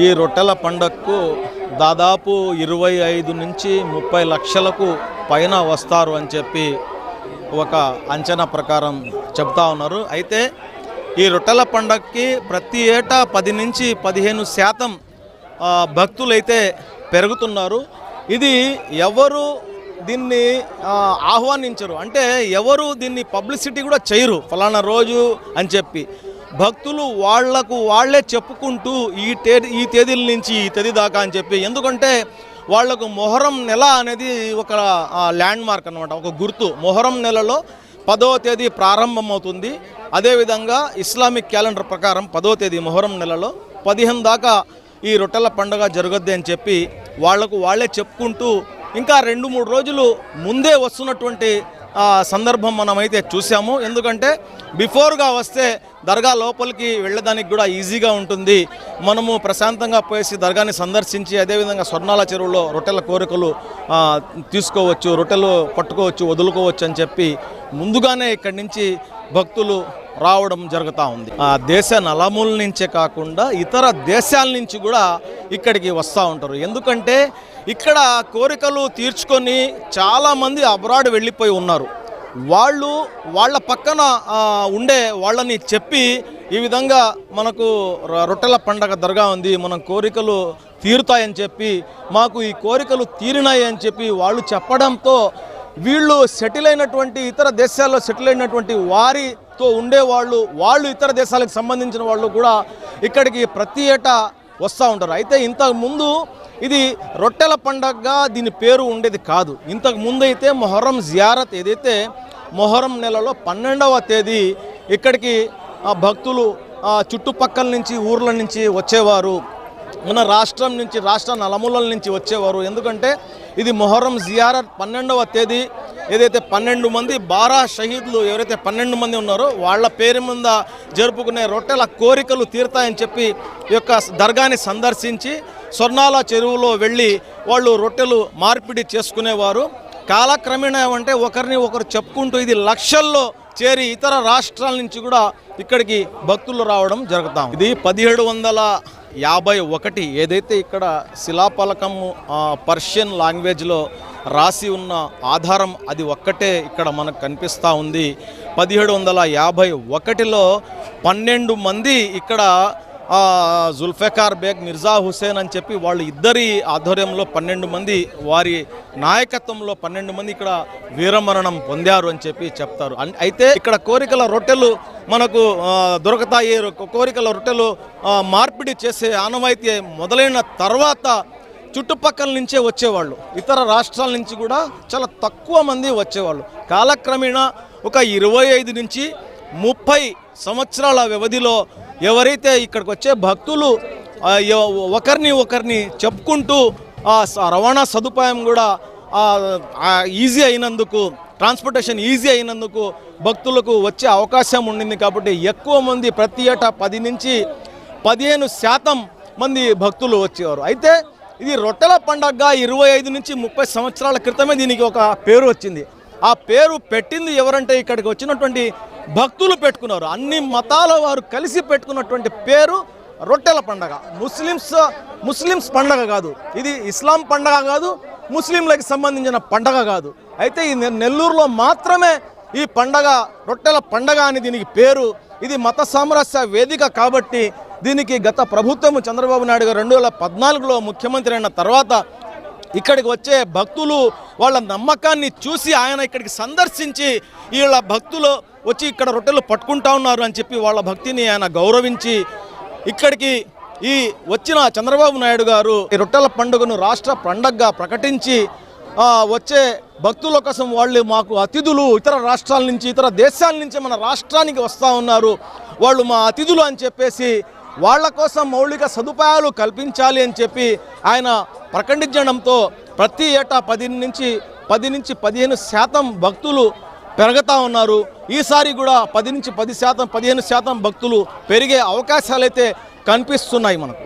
ఈ రొట్టెల పండగకు దాదాపు 25 నుంచి 30 లక్షలకు పైన వస్తారు అని చెప్పి ఒక అంచనా ప్రకారం చెప్తా ఉన్నారు. అయితే ఈ రొట్టెల పండగకి ప్రతి ఏటా 10 నుంచి 15% భక్తులైతే పెరుగుతున్నారు. ఇది ఎవరు దీన్ని ఆహ్వానించరు, అంటే ఎవరు దీన్ని పబ్లిసిటీ కూడా చేయరు ఫలానా రోజు అని చెప్పి. భక్తులు వాళ్ళే చెప్పుకుంటూ ఈ తేదీల నుంచి ఈ తేదీ దాకా అని చెప్పి, ఎందుకంటే వాళ్లకు మొహరం నెల అనేది ఒక ల్యాండ్ మార్క్ అన్నమాట, ఒక గుర్తు. మొహరం నెలలో 10వ తేదీ ప్రారంభమవుతుంది. అదేవిధంగా ఇస్లామిక్ క్యాలెండర్ ప్రకారం 10వ తేదీ మొహరం నెలలో 15 దాకా ఈ రొట్టెల పండుగ జరగద్ది అని చెప్పి వాళ్ళే చెప్పుకుంటూ ఇంకా 2-3 రోజులు ముందే వస్తున్నటువంటి సందర్భం మనమైతే చూసాము. ఎందుకంటే బిఫోర్గా వస్తే దర్గా లోపలికి వెళ్ళడానికి కూడా ఈజీగా ఉంటుంది. మనము ప్రశాంతంగా పోయేసి దర్గాని సందర్శించి అదేవిధంగా స్వర్ణాల చెరువులో రొట్టెల కోరికలు తీసుకోవచ్చు, రొట్టెలు పట్టుకోవచ్చు, వదులుకోవచ్చు అని చెప్పి ముందుగానే ఇక్కడి నుంచి భక్తులు రావడం జరుగుతూ ఉంది. దేశ నలుమూల నుంచే కాకుండా ఇతర దేశాల నుంచి కూడా ఇక్కడికి వస్తూ ఉంటారు. ఎందుకంటే ఇక్కడ కోరికలు తీర్చుకొని చాలామంది అబ్రాడ్ వెళ్ళిపోయి ఉన్నారు. వాళ్ళ పక్కన ఉండే వాళ్ళని చెప్పి ఈ విధంగా మనకు రొట్టెల పండగ దర్గా ఉంది, మనం కోరికలు తీరుతాయని చెప్పి, మాకు ఈ కోరికలు తీరినాయి అని చెప్పి వాళ్ళు చెప్పడంతో వీళ్ళు సెటిల్ అయినటువంటి ఇతర దేశాల్లో సెటిల్ అయినటువంటి వారితో వాళ్ళు ఇతర దేశాలకు సంబంధించిన వాళ్ళు కూడా ఇక్కడికి ప్రతి ఏటా వస్తూ ఉంటారు. అయితే ఇంతకుముందు ఇది రొట్టెల పండగగా దీని పేరు ఉండేది కాదు. ఇంతకు ముందు అయితే మొహరం జియారత్, ఏదైతే మొహరం నెలలో 12వ తేదీ ఇక్కడికి భక్తులు చుట్టుపక్కల నుంచి ఊర్ల నుంచి వచ్చేవారు, మన రాష్ట్రం నుంచి రాష్ట్ర నలుమూలల నుంచి వచ్చేవారు. ఎందుకంటే ఇది మొహరం జియారత్ 12వ తేదీ, ఏదైతే 12 మంది బారా షహీద్లు ఎవరైతే 12 మంది ఉన్నారో వాళ్ళ పేరు మీద జరుపుకునే రొట్టెల కోరికలు తీరుతాయని చెప్పి ఈ యొక్క దర్గాని సందర్శించి స్వర్ణాల చెరువులో వెళ్ళి వాళ్ళు రొట్టెలు మార్పిడి చేసుకునేవారు. కాలక్రమేణా అంటే ఒకరిని ఒకరు చెప్పుకుంటూ ఇది లక్షల్లో చేరి ఇతర రాష్ట్రాల నుంచి కూడా ఇక్కడికి భక్తులు రావడం జరుగుతాం. ఇది 1751 ఏదైతే ఇక్కడ శిలాఫలకము పర్షియన్ లాంగ్వేజ్లో రాసి ఉన్న ఆధారం అది ఒక్కటే ఇక్కడ మనకు కనిపిస్తూ ఉంది. 1751లో 12 మంది ఇక్కడ జుల్ఫికార్ బేగ్, మిర్జా హుసేన్ అని చెప్పి వాళ్ళు ఇద్దరి ఆధ్వర్యంలో 12 మంది, వారి నాయకత్వంలో 12 మంది ఇక్కడ వీరమరణం పొందారు అని చెప్పి చెప్తారు. అయితే ఇక్కడ కోరికల రొట్టెలు మనకు దొరుకుతాయి. కోరికల రొట్టెలు మార్పిడి చేసే ఆనవాయితీ మొదలైన తర్వాత చుట్టుపక్కల నుంచే వచ్చేవాళ్ళు, ఇతర రాష్ట్రాల నుంచి కూడా చాలా తక్కువ మంది వచ్చేవాళ్ళు. కాలక్రమేణా ఒక 25 నుంచి 30 సంవత్సరాల వ్యవధిలో ఎవరైతే ఇక్కడికి వచ్చే భక్తులు ఒకరిని చెప్పుకుంటూ రవాణా సదుపాయం కూడా ఈజీ అయినందుకు, ట్రాన్స్పోర్టేషన్ ఈజీ అయినందుకు భక్తులకు వచ్చే అవకాశం ఉండింది. కాబట్టి ఎక్కువ మంది ప్రతి ఏటా 10 నుంచి 15% మంది భక్తులు వచ్చేవారు. అయితే ఇది రొట్టెల పండగగా 25 నుంచి 30 సంవత్సరాల క్రితమే దీనికి ఒక పేరు వచ్చింది. ఆ పేరు పెట్టింది ఎవరంటే ఇక్కడికి వచ్చినటువంటి భక్తులు పెట్టుకున్నారు. అన్ని మతాల వారు కలిసి పెట్టుకున్నటువంటి పేరు రొట్టెల పండగ. ముస్లిమ్స్ పండగ కాదు, ఇది ఇస్లాం పండగ కాదు, ముస్లింలకు సంబంధించిన పండగ కాదు. అయితే ఈ నెల్లూరులో మాత్రమే ఈ పండగ రొట్టెల పండగ అని దీనికి పేరు. ఇది మత సామరస్య వేదిక కాబట్టి దీనికి గత ప్రభుత్వం చంద్రబాబు నాయుడు గారు 2014లో ముఖ్యమంత్రి అయిన తర్వాత ఇక్కడికి వచ్చే భక్తులు వాళ్ళ నమ్మకాన్ని చూసి ఆయన ఇక్కడికి సందర్శించి వీళ్ళ భక్తులు వచ్చి ఇక్కడ రొట్టెలు పట్టుకుంటా ఉన్నారు అని చెప్పి వాళ్ళ భక్తిని ఆయన గౌరవించి ఇక్కడికి ఈ వచ్చిన చంద్రబాబు నాయుడు గారు ఈ రొట్టెల పండుగను రాష్ట్ర పండగగా ప్రకటించి వచ్చే భక్తుల కోసం వాళ్ళు మాకు అతిథులు, ఇతర రాష్ట్రాల నుంచి ఇతర దేశాల నుంచి మన రాష్ట్రానికి వస్తూ ఉన్నారు, వాళ్ళు మా అతిథులు అని చెప్పేసి వాళ్ళ కోసం మౌలిక సదుపాయాలు కల్పించాలి అని చెప్పి ఆయన ప్రకటించడంతో ప్రతి ఏటా 10 నుంచి 15% భక్తులు పెరుగుతూ ఉన్నారు. ఈసారి కూడా 10 నుంచి 10%, 15% భక్తులు పెరిగే అవకాశాలైతే కనిపిస్తున్నాయి మనకు.